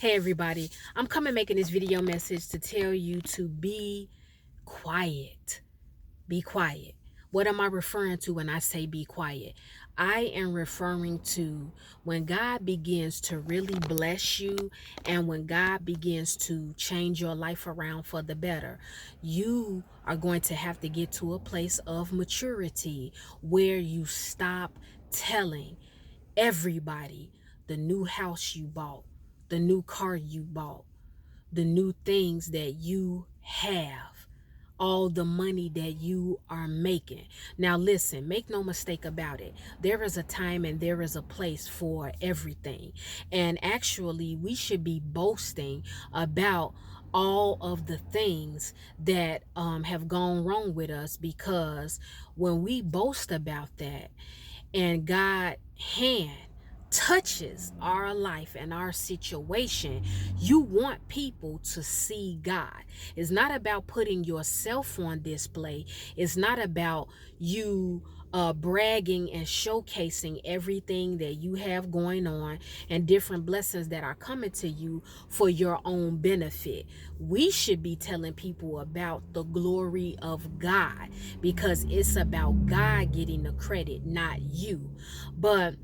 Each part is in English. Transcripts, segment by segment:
Hey everybody, I'm coming making this video message to tell you to be quiet. Be quiet. What am I referring to when I say be quiet? I am referring to when God begins to really bless you and when God begins to change your life around for the better. You are going to have to get to a place of maturity where you stop telling everybody the new house you bought, the new car you bought, the new things that you have, all the money that you are making. Now listen, make no mistake about it. There is a time and there is a place for everything. And actually, we should be boasting about all of the things that have gone wrong with us, because when we boast about that and God hand touches our life and our situation, you want people to see God. It's not about putting yourself on display. It's not about you bragging and showcasing everything that you have going on and different blessings that are coming to you for your own benefit. We should be telling people about the glory of God, because it's about God getting the credit, not you. But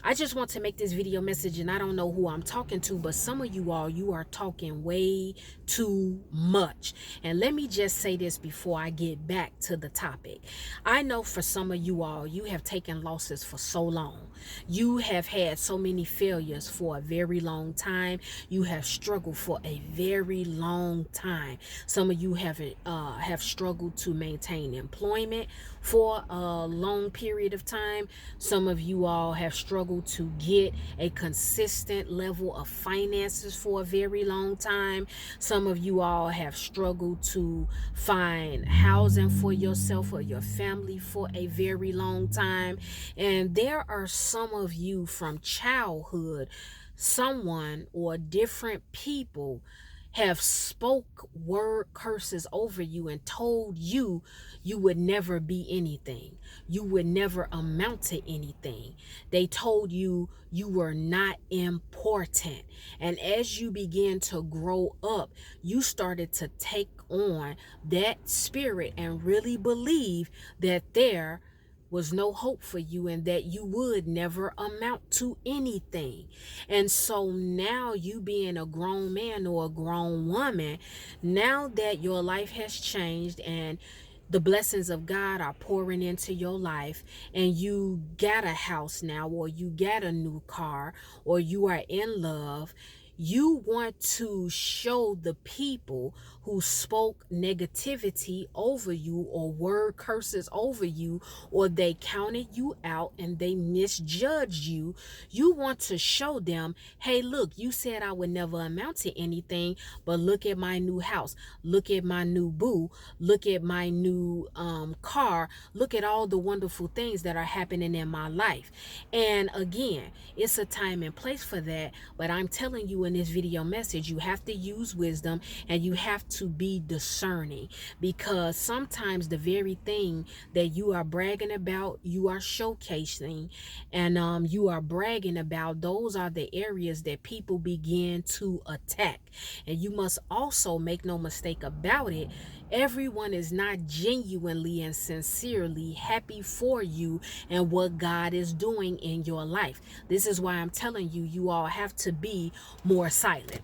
I just want to make this video message, and I don't know who I'm talking to, but some of you all, you are talking way too much. And let me just say this before I get back to the topic. I know for some of you all, you have taken losses for so long. You have had so many failures for a very long time. You have struggled for a very long time. Some of you have struggled to maintain employment for a long period of time. Some of you all have struggled to get a consistent level of finances for a very long time. Some of you all have struggled to find housing for yourself or your family for a very long time. And there are some of you from childhood, someone or different people have spoke word curses over you and told you you would never be anything. You would never amount to anything. They told you you were not important. And as you began to grow up, you started to take on that spirit and really believe that there was no hope for you and that you would never amount to anything. And so now, you being a grown man or a grown woman, now that your life has changed and the blessings of God are pouring into your life, and you got a house now, or you got a new car, or you are in love, you want to show the people who spoke negativity over you or word curses over you, or they counted you out and they misjudged you. You want to show them, hey, look, you said I would never amount to anything, but look at my new house. Look at my new boo. Look at my new car. Look at all the wonderful things that are happening in my life. And again, it's a time and place for that, but I'm telling you in this video message, you have to use wisdom and you have to be discerning, because sometimes the very thing that you are bragging about, you are showcasing, and you are bragging about, those are the areas that people begin to attack. And you must also make no mistake about it, everyone is not genuinely and sincerely happy for you and what God is doing in your life. This is why I'm telling you, you all have to be more silent.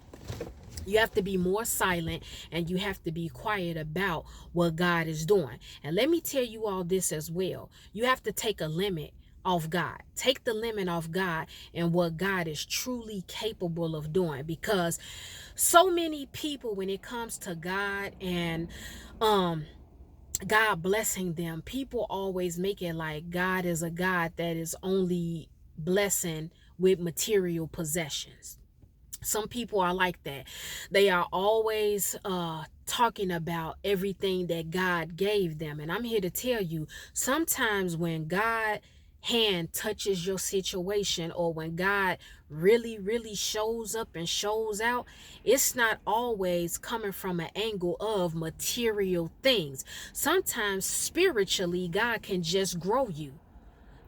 You have to be more silent and you have to be quiet about what God is doing. And let me tell you all this as well. You have to take a limit off God. Take the limit off God and what God is truly capable of doing, because so many people, when it comes to God and God blessing them, people always make it like God is a God that is only blessing with material possessions. Some people are like that. They are always talking about everything that God gave them. And I'm here to tell you, sometimes when God hand touches your situation, or when God really shows up and shows out, it's not always coming from an angle of material things. Sometimes spiritually, God can just grow you.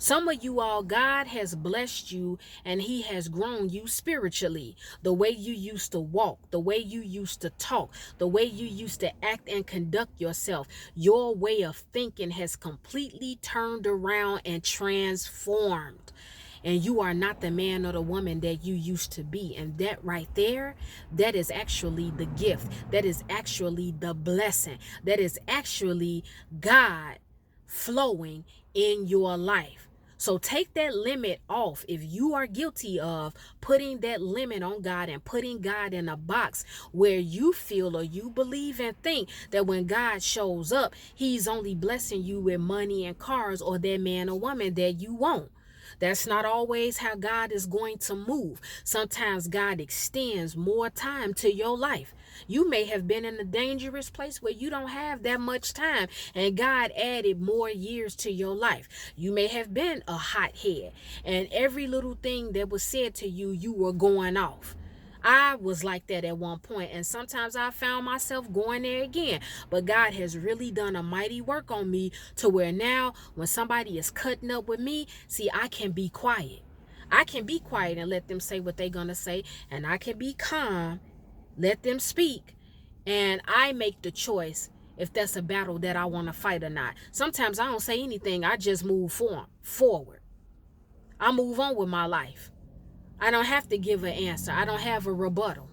Some of you all, God has blessed you and he has grown you spiritually. The way you used to walk, the way you used to talk, the way you used to act and conduct yourself, your way of thinking has completely turned around and transformed. And you are not the man or the woman that you used to be. And that right there, that is actually the gift. That is actually the blessing. That is actually God flowing in your life. So take that limit off. If you are guilty of putting that limit on God and putting God in a box where you feel or you believe and think that when God shows up, he's only blessing you with money and cars or that man or woman that you want. That's not always how God is going to move. Sometimes God extends more time to your life. You may have been in a dangerous place where you don't have that much time, and God added more years to your life. You may have been a hothead, and every little thing that was said to you, you were going off. I was like that at one point, and sometimes I found myself going there again. But God has really done a mighty work on me to where now when somebody is cutting up with me, see, I can be quiet. I can be quiet and let them say what they're going to say, and I can be calm, let them speak, and I make the choice if that's a battle that I want to fight or not. Sometimes I don't say anything. I just move forward. I move on with my life. I don't have to give an answer. I don't have a rebuttal.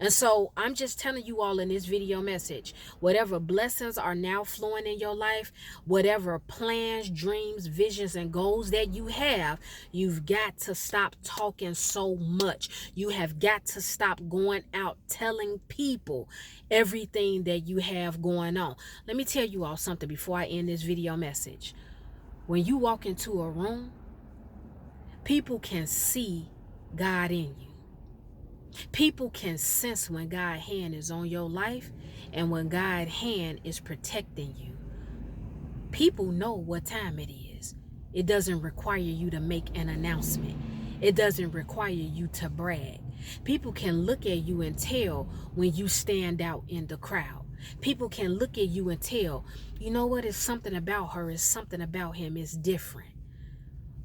And so I'm just telling you all in this video message, whatever blessings are now flowing in your life, whatever plans, dreams, visions, and goals that you have, you've got to stop talking so much. You have got to stop going out telling people everything that you have going on. Let me tell you all something before I end this video message. When you walk into a room, people can see God in you. People can sense when God's hand is on your life and when God's hand is protecting you. People know what time it is. It doesn't require you to make an announcement. It doesn't require you to brag. People can look at you and tell when you stand out in the crowd. People can look at you and tell, you know what, it's something about her, it's something about him, it's different.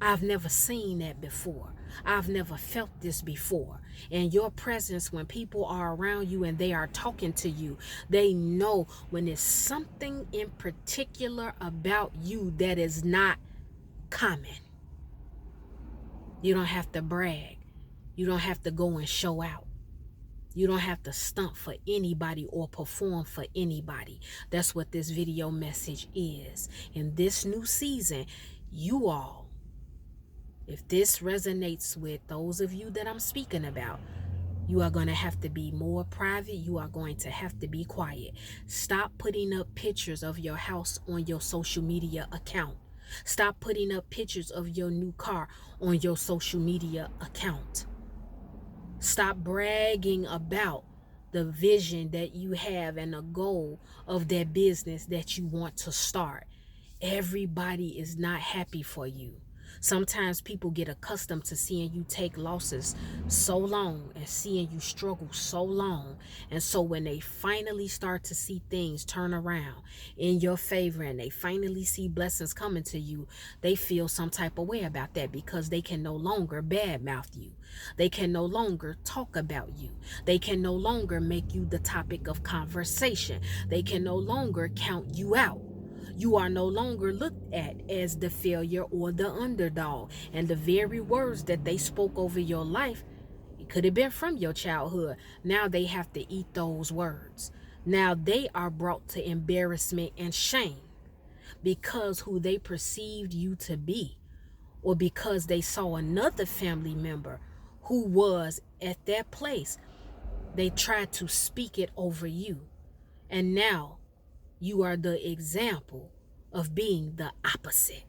I've never seen that before. I've never felt this before. And your presence, when people are around you and they are talking to you, they know when there's something in particular about you that is not common. You don't have to brag. You don't have to go and show out. You don't have to stunt for anybody or perform for anybody. That's what this video message is. In this new season, you all, if this resonates with those of you that I'm speaking about, you are going to have to be more private. You are going to have to be quiet. Stop putting up pictures of your house on your social media account. Stop putting up pictures of your new car on your social media account. Stop bragging about the vision that you have and the goal of that business that you want to start. Everybody is not happy for you. Sometimes people get accustomed to seeing you take losses so long and seeing you struggle so long. And so when they finally start to see things turn around in your favor and they finally see blessings coming to you, they feel some type of way about that because they can no longer badmouth you. They can no longer talk about you. They can no longer make you the topic of conversation. They can no longer count you out. You are no longer looked at as the failure or the underdog. And the very words that they spoke over your life, it could have been from your childhood. Now they have to eat those words. Now they are brought to embarrassment and shame because who they perceived you to be, or because they saw another family member who was at that place. They tried to speak it over you. And now you are the example of being the opposite.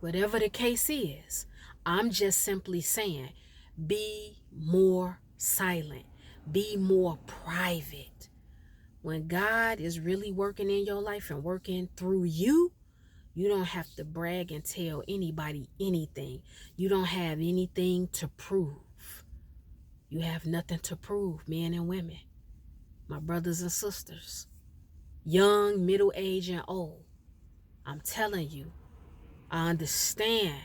Whatever the case is, I'm just simply saying, be more silent. Be more private. When God is really working in your life and working through you, you don't have to brag and tell anybody anything. You don't have anything to prove. You have nothing to prove, men and women, my brothers and sisters, young, middle age, and old. I'm telling you, I understand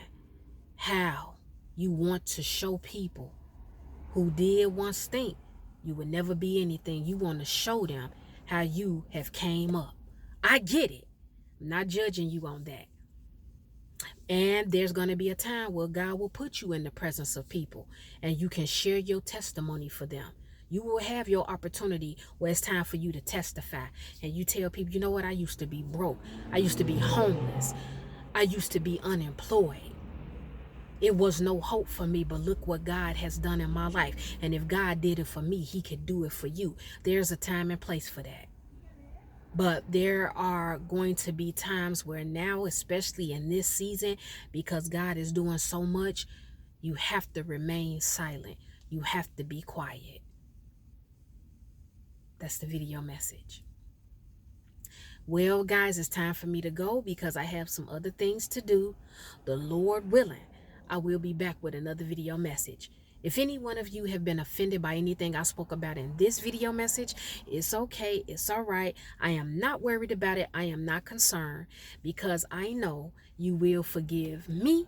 how you want to show people who did once think you would never be anything. You want to show them how you have came up. I get it. I'm not judging you on that. And there's going to be a time where God will put you in the presence of people and you can share your testimony for them. You will have your opportunity where it's time for you to testify. And you tell people, you know what? I used to be broke. I used to be homeless. I used to be unemployed. It was no hope for me, but look what God has done in my life. And if God did it for me, he could do it for you. There's a time and place for that. But there are going to be times where now, especially in this season, because God is doing so much, you have to remain silent. You have to be quiet. That's the video message. Well, guys, it's time for me to go because I have some other things to do. The Lord willing, I will be back with another video message. If any one of you have been offended by anything I spoke about in this video message, it's okay. It's all right. I am not worried about it. I am not concerned because I know you will forgive me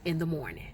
in the morning.